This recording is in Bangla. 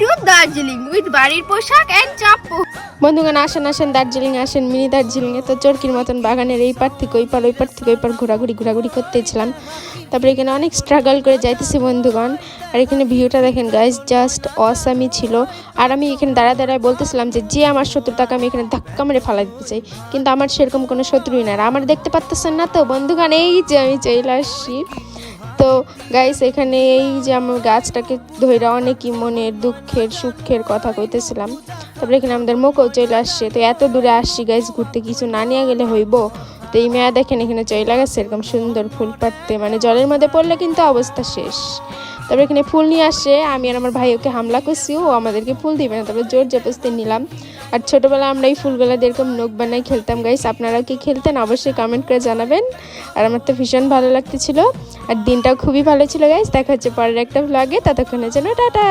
টু দার্জিলিং উইথ বাড়ির পোশাক এন্ড চাপ্পু। বন্ধুগণ আসেন আসেন দার্জিলিং আসেন, মিনি দার্জিলিংয়ে তো চরকির মতন বাগানের এই পার থেকে ওই পার, ওই পার থেকে ওই পার ঘোরাঘুরি করতেছিলাম। তারপরে এখানে অনেক স্ট্রাগল করে যাইতেছি বন্ধুগণ। আর এখানে ভিউটা দেখেন গাইজ, জাস্ট অসামই ছিল। আর আমি এখানে দাঁড়ায় বলতেছিলাম যে আমার শত্রু তাকে আমি এখানে ধাক্কা মেরে ফালাই দিতে চাই, কিন্তু আমার সেরকম কোনো শত্রুই না। আর আমার দেখতে পাচ্তেছেন না তো বন্ধুগণ, এই যে আমি চলে আসছি। তো গাইস এখানে এই যে আমার গাছটাকে ধরে অনেকই মনের দুঃখের সুখের কথা কইতেছিলাম। তারপরে এখানে আমাদের মুখও চলে আসছে। তো এত দূরে আসছি গাইস ঘুরতে, কিছু না নিয়ে গেলে হইব। তো এই মেয়া দেখেন এখানে চলে গেছে এরকম সুন্দর ফুল পাড়তে, মানে জলের মধ্যে পড়লে কিন্তু অবস্থা শেষ। তারপরে এখানে ফুল নিয়ে আসে, আমি আর আমার ভাই ওকে হামলা করছি, ও আমাদেরকে ফুল দিবে না। তারপরে জোর জবরদস্তি নিলাম। আর ছোটোবেলায় আমরা এই ফুলগুলো এরকম নখ বানাই খেলতাম গাইস। আপনারাও কি খেলতেন অবশ্যই কমেন্ট করে জানাবেন। আর আমার তো ভীষণ ভালো লাগতেছিল, আর দিনটাও খুবই ভালো ছিল গাইস। দেখা হচ্ছে পরের একটা ভ্লগে, ততক্ষণের জন্য টাটা।